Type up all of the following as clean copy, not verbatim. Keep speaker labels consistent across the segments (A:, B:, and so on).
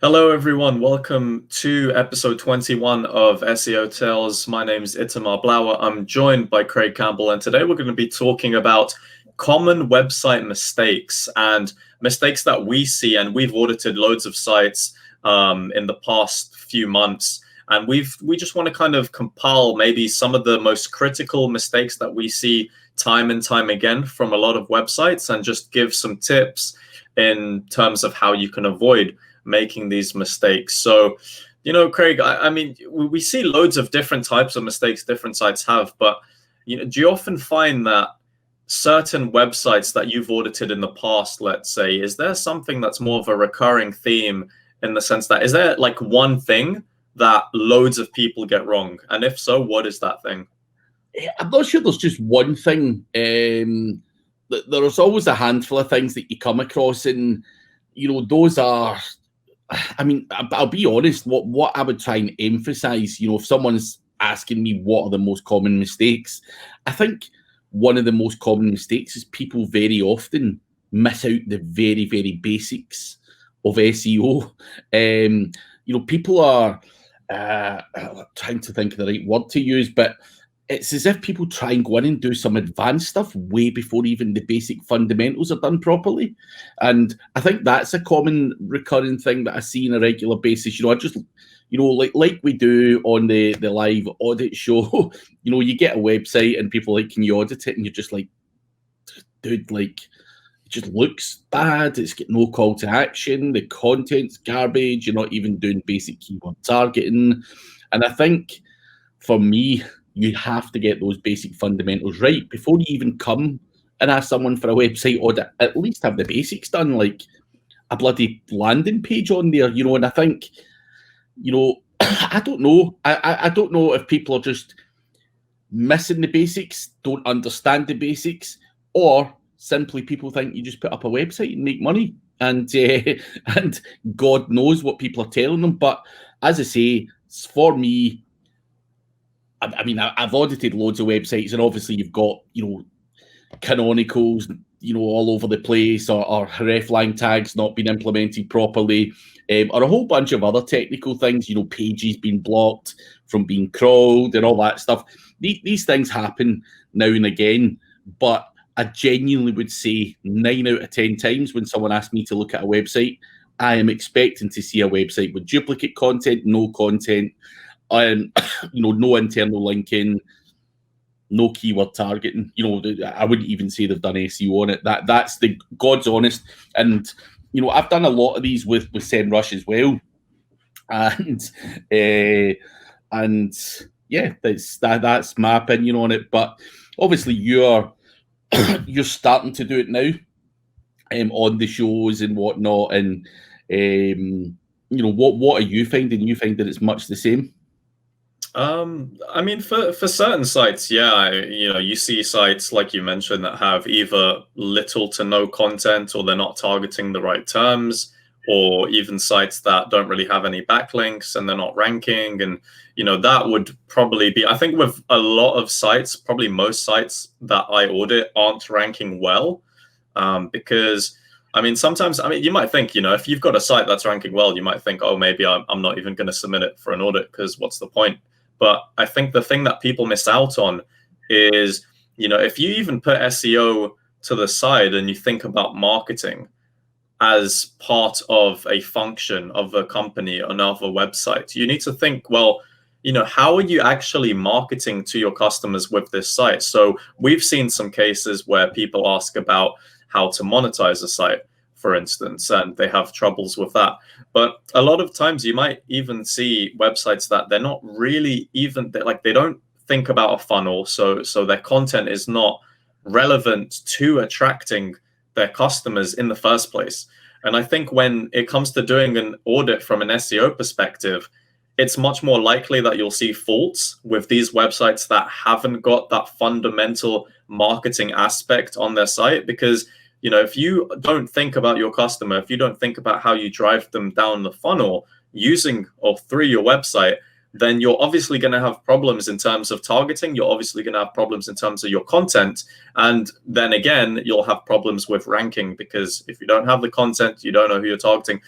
A: Hello, everyone. Welcome to episode 21 of SEO Tales. My name is Itamar Blauer. I'm joined by Craig Campbell, and today we're going to be talking about common website mistakes and mistakes that we see. And we've audited loads of sites in the past few months, and we just want to kind of compile maybe some of the most critical mistakes that we see time and time again from a lot of websites, and just give some tips in terms of how you can avoid making these mistakes. So, Craig, I mean, we see loads of different types of mistakes different sites have, but do you often find that certain websites that you've audited in the past, let's say, is there something that's more of a recurring theme, in the sense that is there like one thing that loads of people get wrong? And if so, what is that thing?
B: I'm not sure there's just one thing. There's always a handful of things that you come across, and those are. I mean, I'll be honest. What I would try and emphasize, if someone's asking me what are the most common mistakes, I think one of the most common mistakes is people very often miss out the very, very basics of SEO. People are trying to think of the right word to use, but it's as if people try and go in and do some advanced stuff way before even the basic fundamentals are done properly. And I think that's a common recurring thing that I see on a regular basis. I just, like we do on the live audit show, you get a website and people like, can you audit it? And you're just like, dude, like, it just looks bad. It's got no call to action. The content's garbage. You're not even doing basic keyword targeting. And I think for me, you have to get those basic fundamentals right before you even come and ask someone for a website audit. At least have the basics done, like a bloody landing page on there, and I think, I don't know. I don't know if people are just missing the basics, don't understand the basics, or simply people think you just put up a website and make money. And and God knows what people are telling them. But as I say, for me, I mean, I've audited loads of websites, and obviously you've got, canonicals, all over the place, or hreflang tags not being implemented properly, or a whole bunch of other technical things, pages being blocked from being crawled and all that stuff. These things happen now and again, but I genuinely would say 9 out of 10 times when someone asks me to look at a website, I am expecting to see a website with duplicate content, no content, and no internal linking, no keyword targeting. I wouldn't even say they've done SEO on it. That's the God's honest. And I've done a lot of these with SEMrush as well, and yeah, that's my opinion on it. But obviously you're starting to do it now, on the shows and whatnot. And what are you finding? You find that it's much the same?
A: I mean, for certain sites, yeah, you see sites like you mentioned that have either little to no content, or they're not targeting the right terms, or even sites that don't really have any backlinks and they're not ranking. And, that would probably be, I think with a lot of sites, probably most sites that I audit aren't ranking well, because I mean, sometimes, you might think, if you've got a site that's ranking well, you might think, oh, maybe I'm not even going to submit it for an audit, because what's the point? But I think the thing that people miss out on is, if you even put SEO to the side and you think about marketing as part of a function of a company or of a website, you need to think, well, how are you actually marketing to your customers with this site? So we've seen some cases where people ask about how to monetize a site, for instance, and they have troubles with that. But a lot of times you might even see websites that they're not really even, they don't think about a funnel. So their content is not relevant to attracting their customers in the first place. And I think when it comes to doing an audit from an SEO perspective, it's much more likely that you'll see faults with these websites that haven't got that fundamental marketing aspect on their site. Because if you don't think about your customer, if you don't think about how you drive them down the funnel using or through your website, then you're obviously going to have problems in terms of targeting. You're obviously going to have problems in terms of your content. And then again, you'll have problems with ranking, because if you don't have the content, you don't know who you're targeting.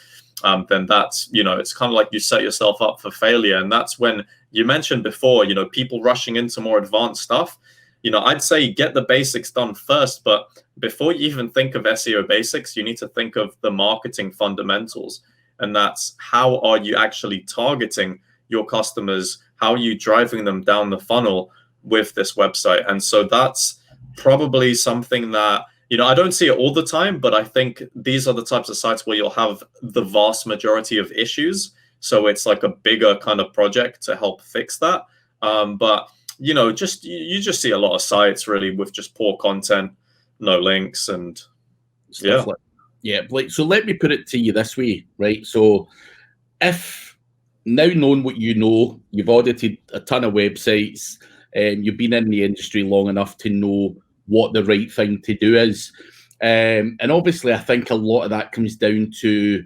A: then that's, it's kind of like you set yourself up for failure. And that's when you mentioned before, people rushing into more advanced stuff. I'd say get the basics done first, but before you even think of SEO basics, you need to think of the marketing fundamentals. And that's, how are you actually targeting your customers? How are you driving them down the funnel with this website? And so that's probably something that, I don't see it all the time, but I think these are the types of sites where you'll have the vast majority of issues. So it's like a bigger kind of project to help fix that. But you just see a lot of sites really with just poor content, no links, and
B: stuff like Blake. So let me put it to you this way, right? So if, now knowing what you know, you've audited a ton of websites, you've been in the industry long enough to know what the right thing to do is. And obviously, I think a lot of that comes down to,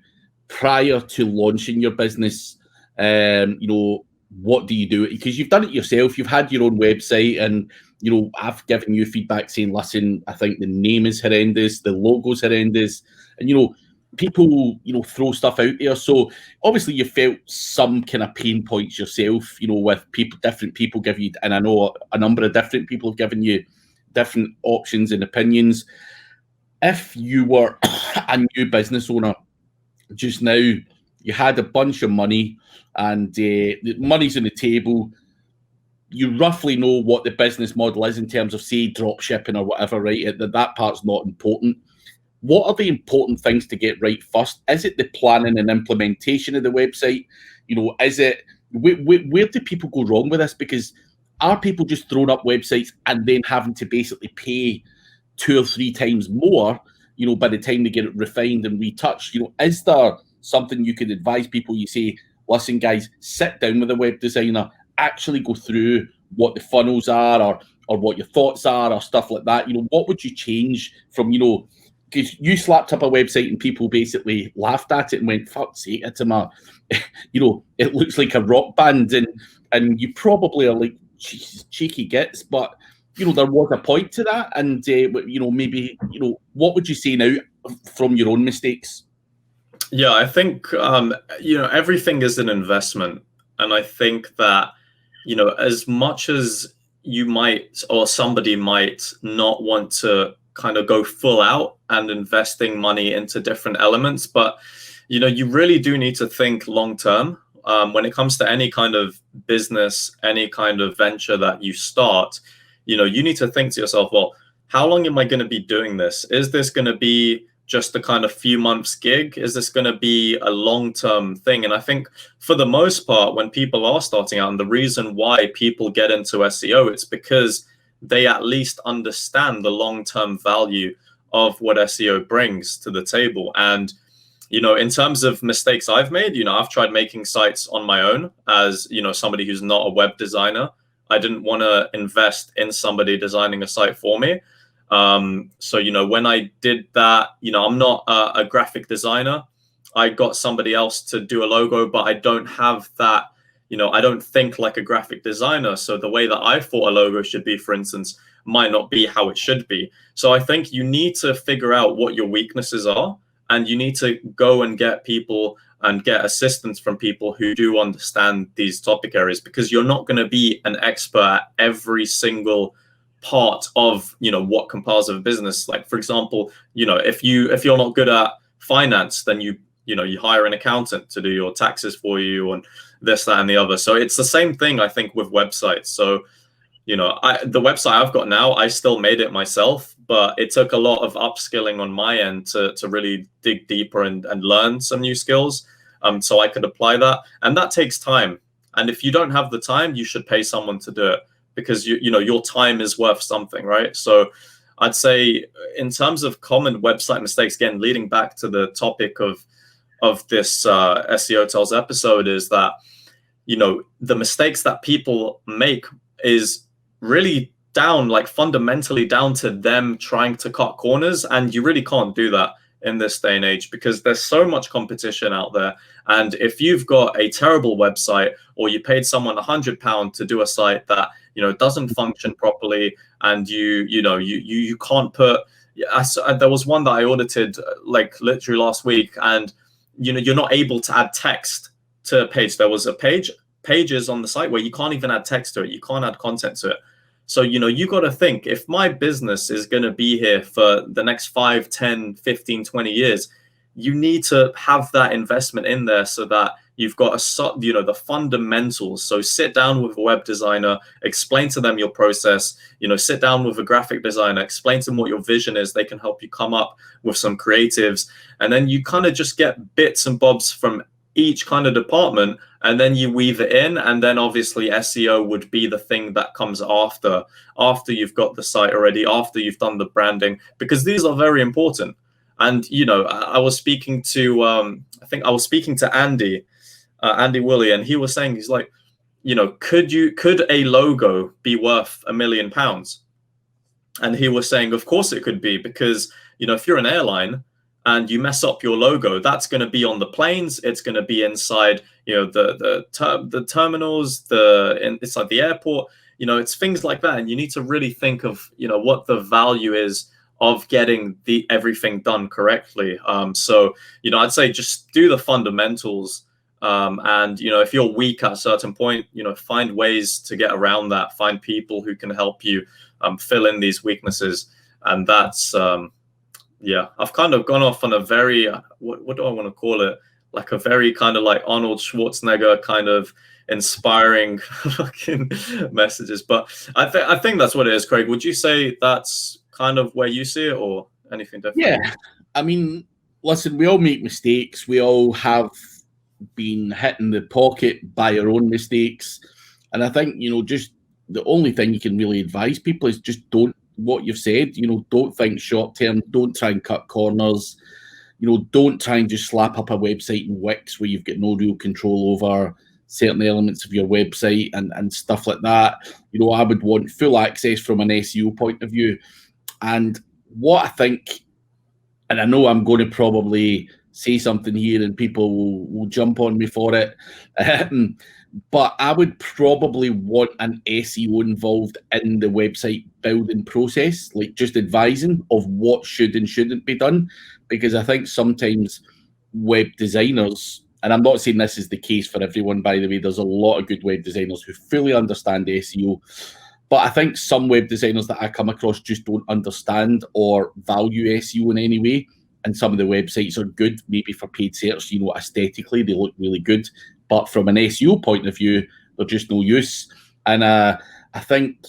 B: prior to launching your business, what do you do? Because you've done it yourself. You've had your own website, and, I've given you feedback saying, listen, I think the name is horrendous, the logo's horrendous. And, people, throw stuff out there. So obviously you felt some kind of pain points yourself, with different people give you, and I know a number of different people have given you different options and opinions. If you were a new business owner just now, you had a bunch of money and the money's on the table, you roughly know what the business model is in terms of, say, drop shipping or whatever, right? That part's not important. What are the important things to get right first? Is it the planning and implementation of the website? Is it, where do people go wrong with this? Because are people just throwing up websites and then having to basically pay 2 or 3 times more, by the time they get it refined and retouched? Is there something you could advise people? You say, listen, guys, sit down with a web designer, actually go through what the funnels are, or what your thoughts are, or stuff like that. What would you change from, because you slapped up a website and people basically laughed at it and went, fuck's sake, it's it looks like a rock band, and you probably are like, cheeky gits, but there was a point to that. And maybe what would you say now from your own mistakes?
A: Yeah, I think everything is an investment, and I think that as much as you might, or somebody might not want to kind of go full out and investing money into different elements, but you really do need to think long term. When it comes to any kind of business, any kind of venture that you start, you need to think to yourself, well, how long am I going to be doing this? Is this going to be just a kind of few months gig? Is this going to be a long-term thing? And I think for the most part, when people are starting out, and the reason why people get into SEO, it's because they at least understand the long-term value of what SEO brings to the table. And in terms of mistakes I've made, I've tried making sites on my own as, somebody who's not a web designer. I didn't want to invest in somebody designing a site for me. So, when I did that, I'm not a graphic designer. I got somebody else to do a logo, but I don't have that, I don't think like a graphic designer. So the way that I thought a logo should be, for instance, might not be how it should be. So I think you need to figure out what your weaknesses are. And you need to go and get people and get assistance from people who do understand these topic areas, because you're not going to be an expert at every single part of, what compiles of a business. Like, for example, if you're not good at finance, then you hire an accountant to do your taxes for you and this, that, and the other. So it's the same thing, I think, with websites. So the website I've got now, I still made it myself, but it took a lot of upskilling on my end to really dig deeper and learn some new skills, so I could apply that. And that takes time. And if you don't have the time, you should pay someone to do it, because your time is worth something, right? So I'd say in terms of common website mistakes, again, leading back to the topic of this SEO Tells episode, is that, the mistakes that people make is really fundamentally down to them trying to cut corners. And you really can't do that in this day and age, because there's so much competition out there. And if you've got a terrible website, or you paid someone £100 to do a site that, doesn't function properly, and you can't put, there was one that I audited like literally last week, and you're not able to add text to a page. There was pages on the site where you can't even add text to it. You can't add content to it. So, you got to think, if my business is going to be here for the next 5, 10, 15, 20 years, you need to have that investment in there so that you've got the fundamentals. So sit down with a web designer, explain to them your process, sit down with a graphic designer, explain to them what your vision is. They can help you come up with some creatives. And then you kind of just get bits and bobs from each kind of department, and then you weave it in. And then obviously SEO would be the thing that comes after you've got the site already, after you've done the branding, because these are very important. And I was speaking to I think I was speaking to Andy Woolley, and he was saying, he's like, could a logo be worth £1 million? And he was saying, of course it could be, because if you're an airline and you mess up your logo, that's going to be on the planes. It's going to be inside, the terminals, inside the airport. It's things like that, and you need to really think of, what the value is of getting everything done correctly. So I'd say just do the fundamentals, and if you're weak at a certain point, find ways to get around that. Find people who can help you fill in these weaknesses, and that's. I've kind of gone off on a very, what do I want to call it? Like a very kind of like Arnold Schwarzenegger kind of inspiring fucking messages. But I think that's what it is, Craig. Would you say that's kind of where you see it, or anything different?
B: Yeah, I mean, listen, we all make mistakes. We all have been hit in the pocket by our own mistakes. And I think, just the only thing you can really advise people is just don't, what you've said, don't think short term, don't try and cut corners, don't try and just slap up a website in Wix where you've got no real control over certain elements of your website and stuff like that. I would want full access from an SEO point of view. And what I think, and I know I'm going to probably say something here and people will jump on me for it, but I would probably want an SEO involved in the website building process, like just advising of what should and shouldn't be done. Because I think sometimes web designers, and I'm not saying this is the case for everyone, by the way, there's a lot of good web designers who fully understand SEO. But I think some web designers that I come across just don't understand or value SEO in any way. And some of the websites are good, maybe for paid search, aesthetically, they look really good. But from an SEO point of view, they're just no use. And I think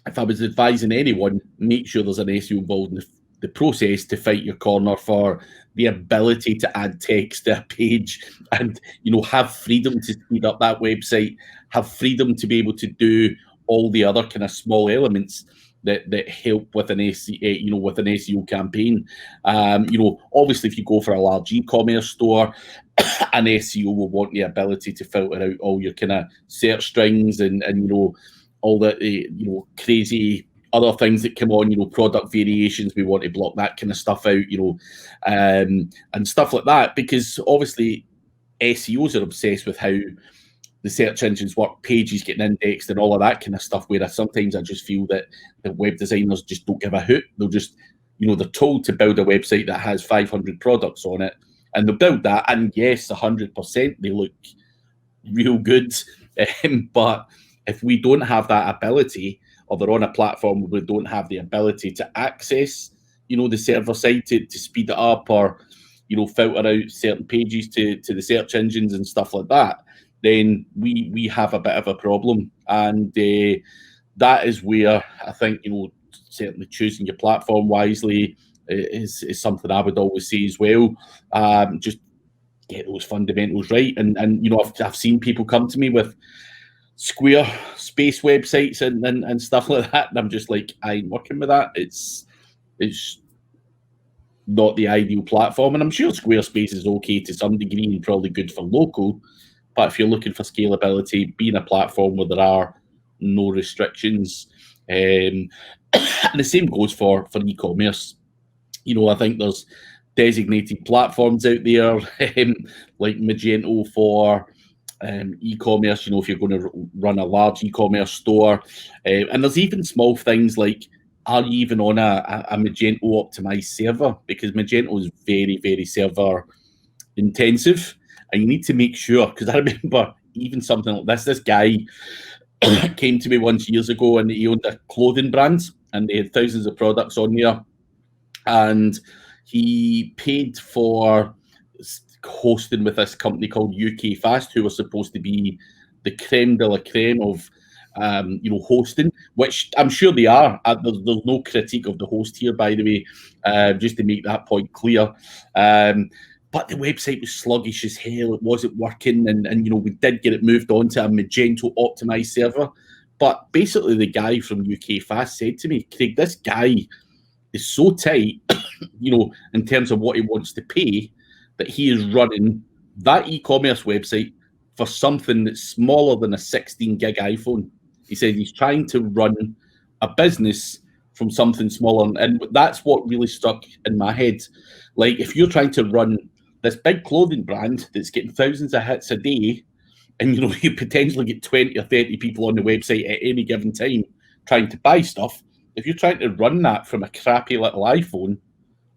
B: if I was advising anyone, make sure there's an SEO involved in the process to fight your corner for the ability to add text to a page and, have freedom to speed up that website, have freedom to be able to do all the other kind of small elements that help with an SEO, with an SEO campaign. Obviously, if you go for a large e-commerce store, an SEO will want the ability to filter out all your kind of search strings and all the crazy other things that come on, product variations. We want to block that kind of stuff out, and stuff like that, because obviously SEOs are obsessed with how the search engines work, pages getting indexed and all of that kind of stuff, where sometimes I just feel that the web designers just don't give a hoot. They'll just, they're told to build a website that has 500 products on it, and they'll build that, and yes, 100%, they look real good. But if we don't have that ability, or they're on a platform where we don't have the ability to access, the server side to speed it up, or, filter out certain pages to the search engines and stuff like that, then we have a bit of a problem. And that is where I think, certainly choosing your platform wisely is something I would always say as well. Just get those fundamentals right. And I've seen people come to me with Squarespace websites and stuff like that, and I'm just like, I ain't working with that. It's not the ideal platform, and I'm sure Squarespace is okay to some degree and probably good for local. But if you're looking for scalability, being a platform where there are no restrictions, and the same goes for e-commerce. I think there's designated platforms out there, like Magento for e-commerce, if you're going to run a large e-commerce store. And there's even small things like, are you even on a Magento optimized server? Because Magento is very, very server intensive, and you need to make sure, because I remember even something like this guy came to me once years ago, and he owned a clothing brand, and they had thousands of products on there, and he paid for hosting with this company called UK Fast, who were supposed to be the creme de la creme of hosting, which I'm sure they are. There's no critique of the host here, by the way, just to make that point clear. But the website was sluggish as hell. It wasn't working, and we did get it moved on to a Magento optimized server. But basically, the guy from UK Fast said to me, Craig, this guy is so tight, in terms of what he wants to pay, that he is running that e-commerce website for something that's smaller than a 16 gig iPhone. He said he's trying to run a business from something smaller. And that's what really stuck in my head. Like, if you're trying to run this big clothing brand that's getting thousands of hits a day, and you potentially get 20 or 30 people on the website at any given time trying to buy stuff, if you're trying to run that from a crappy little iPhone,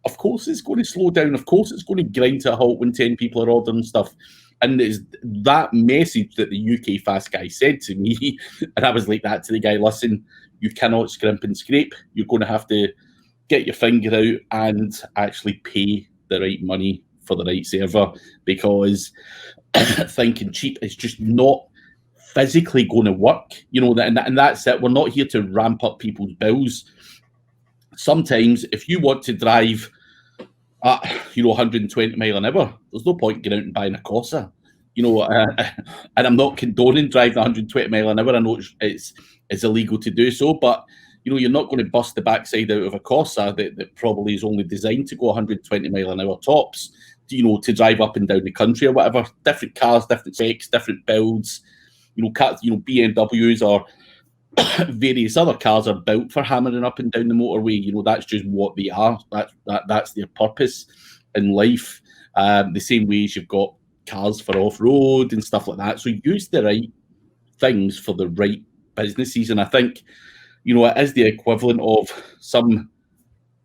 B: of course it's going to slow down. Of course it's going to grind to a halt when 10 people are ordering stuff. And it's that message that the UK Fast guy said to me, and I was like that to the guy, listen, you cannot scrimp and scrape. You're going to have to get your finger out and actually pay the right money for the right server, because thinking cheap is just not physically going to work. And that's it. We're not here to ramp up people's bills. Sometimes if you want to drive at 120 mile an hour, there's no point getting out and buying a Corsa. And I'm not condoning driving 120 mile an hour. I know it's illegal to do so, but you're not going to bust the backside out of a Corsa that probably is only designed to go 120 mile an hour tops, to drive up and down the country or whatever. Different cars, different specs, different builds. BMWs or various other cars are built for hammering up and down the motorway. That's just what they are. That's their purpose in life. The same way as you've got cars for off-road and stuff like that. So use the right things for the right businesses. And I think, it is the equivalent of some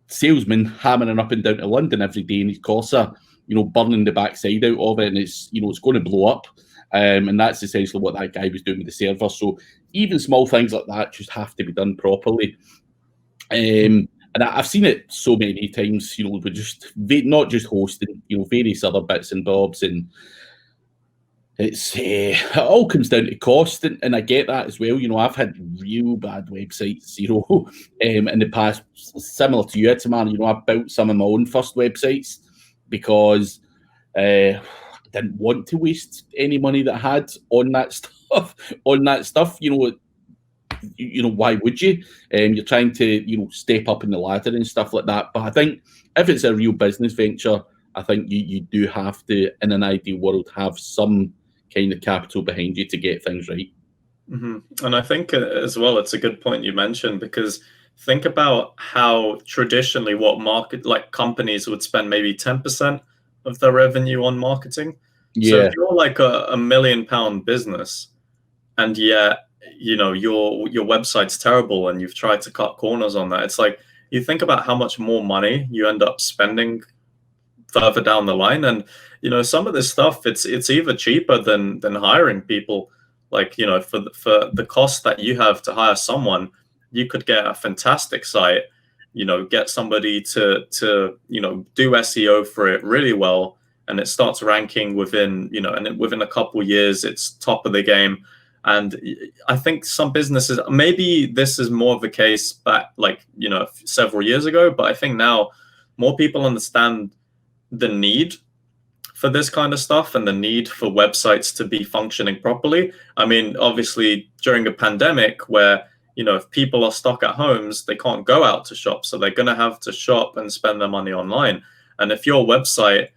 B: salesman hammering up and down to London every day in his Corsa, burning the backside out of it, and it's going to blow up. And that's essentially what that guy was doing with the server. So even small things like that just have to be done properly. And I've seen it so many times, with just not just hosting, various other bits and bobs, and it all comes down to cost, and I get that as well. I've had real bad websites, in the past, similar to you, Tamara. I've built some of my own first websites because I didn't want to waste any money that I had on that stuff. Why would you? You're trying to, step up in the ladder and stuff like that. But I think if it's a real business venture, I think you do have to, in an ideal world, have some kind of capital behind you to get things right.
A: Mm-hmm. And I think as well, it's a good point you mentioned, because think about how traditionally what companies would spend maybe 10% of their revenue on marketing.
B: Yeah.
A: So if you're like a £1 million business, and yet your website's terrible and you've tried to cut corners on that, it's like you think about how much more money you end up spending further down the line. And some of this stuff, it's either cheaper than hiring people. Like, for the cost that you have to hire someone, you could get a fantastic site, get somebody to do SEO for it really well, and it starts ranking within a couple years, it's top of the game. And I think some businesses, maybe this is more of a case back several years ago, but I think now more people understand the need for this kind of stuff and the need for websites to be functioning properly. I mean, obviously during a pandemic where, if people are stuck at homes, they can't go out to shop. So they're going to have to shop and spend their money online. And if your website,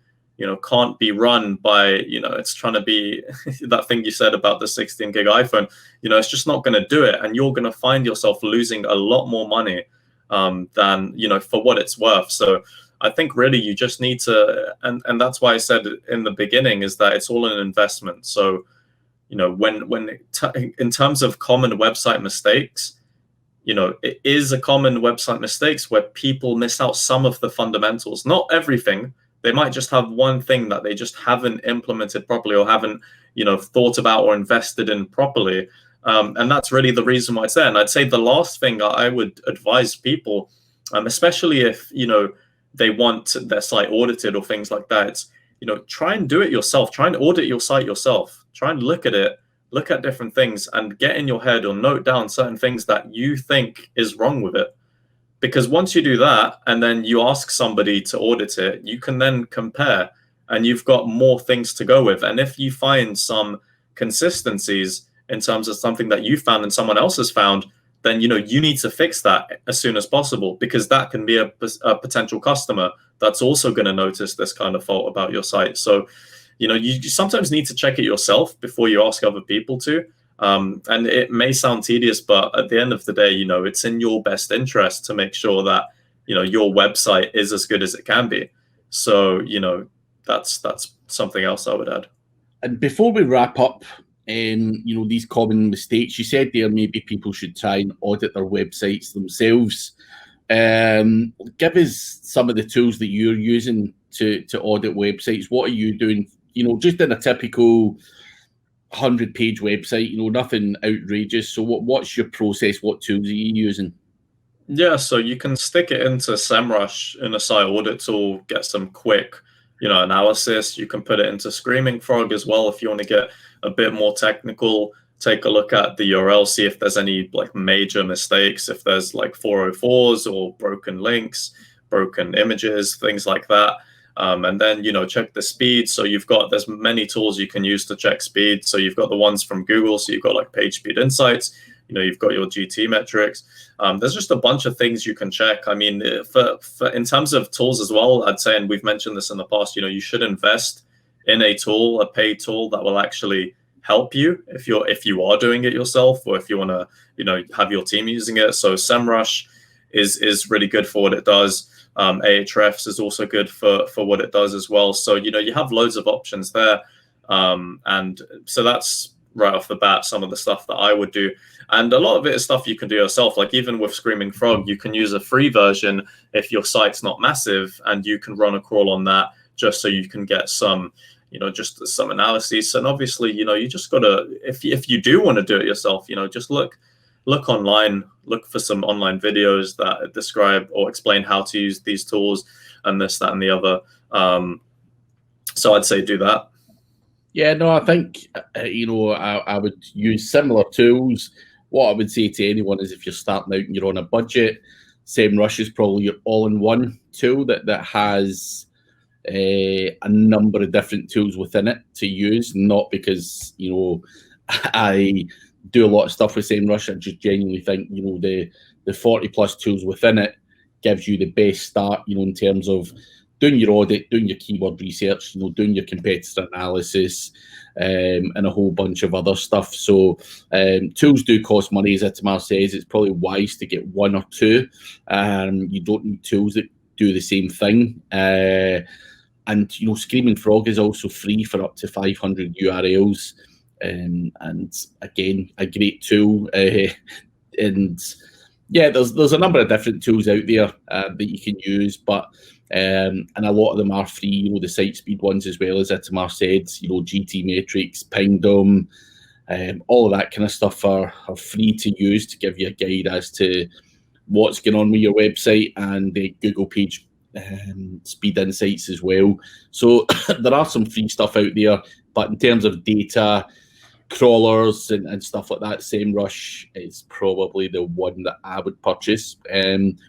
A: can't be run by, it's trying to be that thing you said about the 16 gig iPhone, it's just not going to do it. And you're going to find yourself losing a lot more money than, for what it's worth. So I think really you just need to, and that's why I said in the beginning, is that it's all an investment. So, in terms of common website mistakes, it is a common website mistakes where people miss out some of the fundamentals, not everything, They might just have one thing that they just haven't implemented properly or haven't, thought about or invested in properly. And that's really the reason why it's there. And I'd say the last thing I would advise people, especially if, they want their site audited or things like that, it's, try and do it yourself. Try and audit your site yourself. Try and look at it, look at different things, and get in your head or note down certain things that you think is wrong with it. Because once you do that and then you ask somebody to audit it, you can then compare and you've got more things to go with. And if you find some consistencies in terms of something that you found and someone else has found, then you need to fix that as soon as possible, because that can be a potential customer that's also going to notice this kind of fault about your site. So you sometimes need to check it yourself before you ask other people to. And it may sound tedious, but at the end of the day, it's in your best interest to make sure that your website is as good as it can be. So that's something else I would add.
B: And before we wrap up, these common mistakes, you said there maybe people should try and audit their websites themselves. Give us some of the tools that you're using to audit websites. What are you doing, just in a typical 100-page website, nothing outrageous. So what's your process? What tools are you using?
A: Yeah, so you can stick it into SEMrush in a site audit tool, get some quick analysis. You can put it into Screaming Frog as well if you want to get a bit more technical. Take a look at the URL, see if there's any major mistakes, if there's 404s or broken links, broken images, things like that. And then check the speed. So there's many tools you can use to check speed. So you've got the ones from Google, so you've got Page Speed Insights, you've got your GT metrics. There's just a bunch of things you can check. I mean, for in terms of tools as well, I'd say, and we've mentioned this in the past, you should invest in a tool, a paid tool that will actually help you if you are doing it yourself, or if you want to have your team using it. So SEMrush is really good for what it does. Ahrefs is also good for what it does as well. So you have loads of options there, and so that's right off the bat some of the stuff that I would do. And a lot of it is stuff you can do yourself. Even with Screaming Frog, you can use a free version if your site's not massive, and you can run a crawl on that just so you can get some just some analysis. And obviously you just gotta, if you do want to do it yourself, just look online, look for some online videos that describe or explain how to use these tools and this, that, and the other. So I'd say do that.
B: Yeah, no, I think, I would use similar tools. What I would say to anyone is, if you're starting out and you're on a budget, SEMrush is probably your all-in-one tool that has a number of different tools within it to use. Not because, I do a lot of stuff with SEMrush. I just genuinely think, the 40 plus tools within it gives you the best start, in terms of doing your audit, doing your keyword research, doing your competitor analysis, and a whole bunch of other stuff. So tools do cost money, as Itamar says. It's probably wise to get one or two. You don't need tools that do the same thing. And Screaming Frog is also free for up to 500 URLs. And again, a great tool. And yeah, there's a number of different tools out there that you can use, but and a lot of them are free. The site speed ones, as well, as Itamar said. GT Matrix, Pingdom, all of that kind of stuff are free to use to give you a guide as to what's going on with your website, and the Google Page Speed Insights as well. So there are some free stuff out there, but in terms of data, crawlers and stuff like that, SEMrush is probably the one that I would purchase.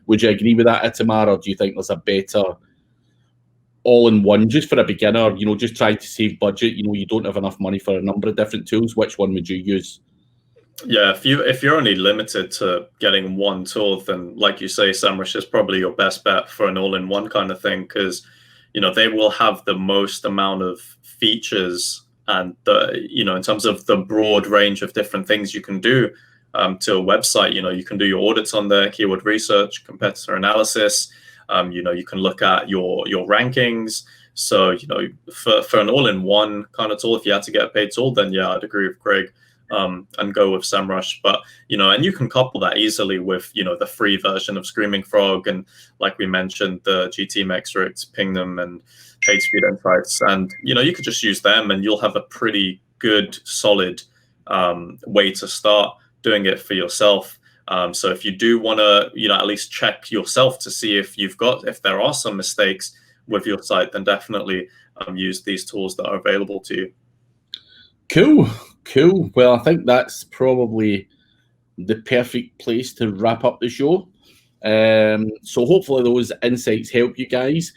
B: Would you agree with that, Itamar, or do you think there's a better all-in-one just for a beginner, just trying to save budget, you don't have enough money for a number of different tools? Which one would you use?
A: Yeah, if you're only limited to getting one tool, then like you say, SEMrush is probably your best bet for an all-in-one kind of thing, because they will have the most amount of features, and in terms of the broad range of different things you can do to a website. You can do your audits on there, keyword research, competitor analysis. You can look at your rankings. So for an all-in-one kind of tool, if you had to get a paid tool, then yeah, I'd agree with Craig. and go with SEMrush. But, and you can couple that easily with, the free version of Screaming Frog. And like we mentioned, the GT metrics, ping them, and PageSpeed Insights. And, you could just use them and you'll have a pretty good, solid way to start doing it for yourself. So if you do want to, at least check yourself to see if there are some mistakes with your site, then definitely use these tools that are available to you.
B: Cool. Well, I think that's probably the perfect place to wrap up the show. So hopefully those insights help you guys.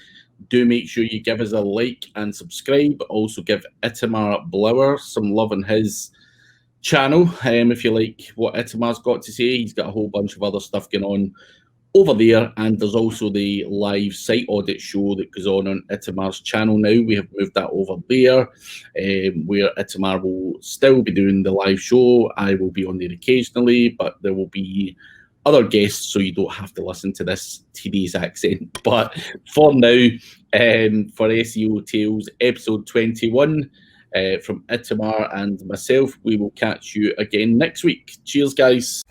B: Do make sure you give us a like and subscribe. Also give Itamar Blower some love on his channel. If you like what Itamar's got to say, he's got a whole bunch of other stuff going on over there, and there's also the live site audit show that goes on Itamar's channel now. We have moved that over there, where Itamar will still be doing the live show. I will be on there occasionally, but there will be other guests, so you don't have to listen to this tedious accent. But for now, for SEO Tales episode 21, from Itamar and myself, we will catch you again next week. Cheers, guys.